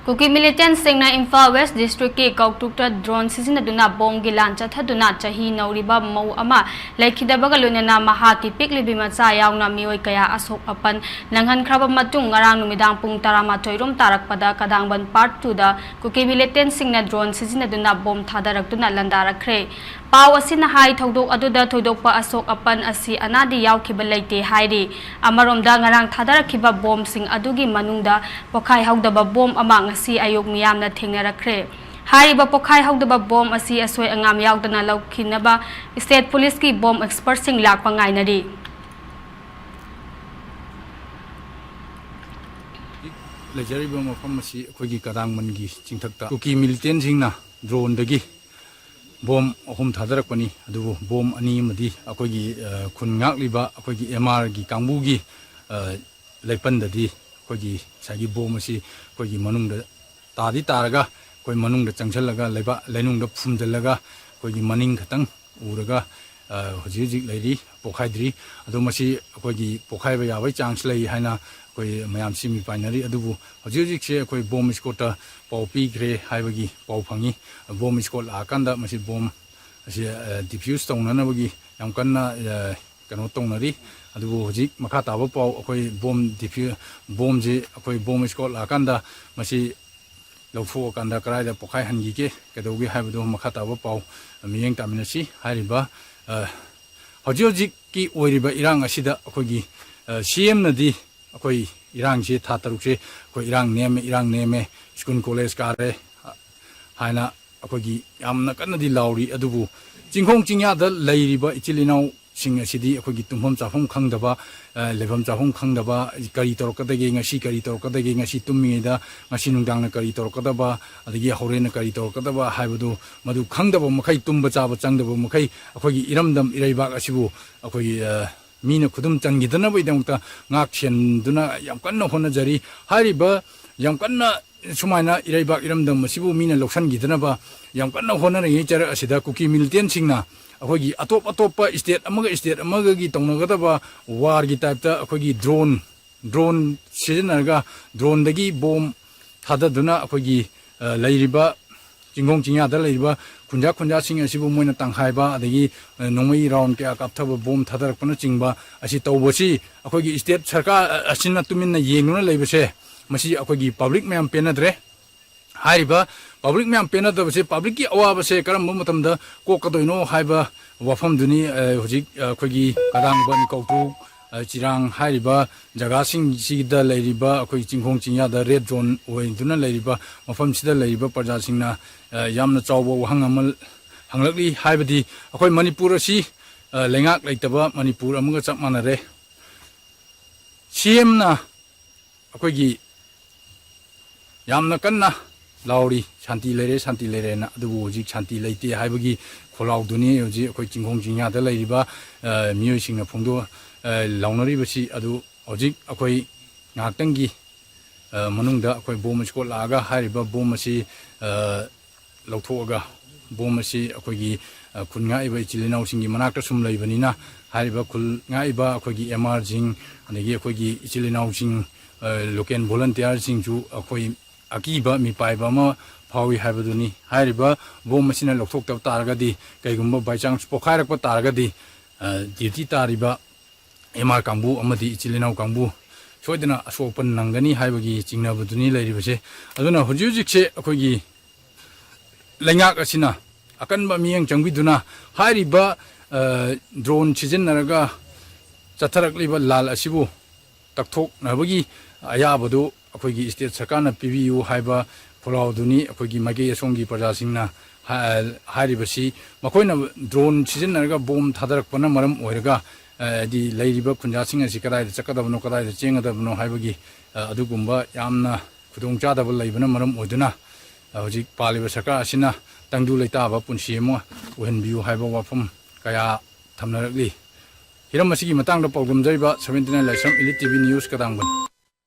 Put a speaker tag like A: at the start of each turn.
A: Kuki militant singna Imphal West District ki Kautukta drone sisinaduna bom gilan chathaduna chahi nauriba mau ama laikhidabaga lunena mahaki piklibi macha yauna mioi kaya asok apan nanghan khraba matung ngarang numidang pung 12 rom tarakpada kadangban part 2 da Kuki militant singna drone sisinaduna bom thadarakduna landarakre Pau asina hai thodok aduda thodokpa asok apan asi anadi yaukhiba leite hairi amaromda ngarang thadarakhiba bom sing adugi manungda pokhai haudaba bom ama ngasi ayok miyamna thengnarakre hariba pokhai haudaba bom asi asoi angam yaudana laukhinaba state police ki bom expert sing lakpa ngainari
B: lejariba mafam asi khogi kadang mangi chingthakta kuki militant singna drone dagi bom ahum thadarakpani adu bom ani madi akogi khungak liba akogi MR gi kangbu gi leipandadi akogi sagi bom asi akogi manungda tadi taraga koi manungda changchalaga leiba leinungda phumdalaga akogi maning khatang uraga hoji leiri pokhaidri adu masi akogi pokhaiba yabai chance lei haina koi mayam simi binary adubu hoji se koi bom skota pau pi gre haibagi pau phangi bom skot akanda masi bom asi diffuse tongna bagi yam kanna kano tongnari adubu hoji makha taba pau koi bom diffuse bom je koi bom skot akanda masi lawfo kanda karaida pokhai hangi ke kadogi haibadu makha taba pau miyeng taminasi hariba hoji ki oiriba irang asida akogi CM nadi akoi irang je tha taruk je koi irang neme school college kare haina akogi yamna kanadi lauri adubu jingkhong jingya da leiriba ichilinau sing asidi akogi tumhom chafom khangdaba lebam chafom khangdaba kari torokadagi ngasi kari torokadagi ngasi tummingida ngasi nungdangna kari torokadaba adagi horena kari torokadaba haibudu madu khangdaba makai tumba chaba changdaba makai akogi iramdam iraiba asibu akogi mina khudum changgidana baidamta ngak chenduna yam kanna honajari hariba yam kanna sumaina iraibak iramdam masibu mina loksan gidana ba yam kanna honana yechara asida kuki militant singna akogi atop state amaga gi tongnagada ba war gi type akogi drone sizinarga drone dagi bom thadaduna akogi leiriba jingong jingya da leiriba kunja sing asibu moina tanghaiba adagi nongmai round ke akapthaba bom thadarakpana chingba asi tawbosi akogi state sarkar asina tuminna yengnuna leibase masi akogi public mayam penadre hariba public mayam penadabase public ki awabase karam matamda kokadoino haiba wafam duni hojik akogi kadangban kautu chirang hariba jaga sing sigida leiriba akoi jingkhong jingya da red zone oinduna leiriba mafam sida leiriba parja singna yamna chawbo wahang amal hanglakli haibadi akoi manipur asi lengak leitaba manipur amaga chap manare CM na akoi gi yamna kanna lauri shanti lere na adu hojik shanti leite haibagi kholau duni hoji akoi jingkhong jingya da leiriba mioi singna phongdo launari basi adu hojik akoi ngaktangi manungda akoi bom skot laga hariba bom asi lauthoga bom asi akoigi khunga iba chilinau singi manakta sum leibanina hariba khulnga iba akoigi MR jing anegi akoigi chilinau sing local volunteer sing ju akoi akiba mi paiba ma phawi habaduni hariba bom asina lokthok tab taragadi kaigumba by chance pokhairak pa taragadi duty tariba MR kangbu amadi chilinau kangbu soidana asopan nangani haibagi chingnabuduni leiribase aduna hojujikse akoigi lengak asina akanba miyang changbiduna hariba drone sizinaraga chatharakliba lal asibu takthok nabagi ayabadu akoigi state sarkarna PBU haiba pholauduni akoigi mage songi prajasingna haribasi makoina drone sizinaraga bom thadarakpana maram oiraga di leiriba khunjasing asi kadai chakadabno kadai chengadabno haibagi adugumba yamna khudongchadaba leibana maram oiduna hojik paliba sarkar asina tangdu leitaba punsi mo uhenbiu haiba wafam kaya thamnarakli hiram asigi matangda pawdum jaiba 79 laisam elite TV news kadangban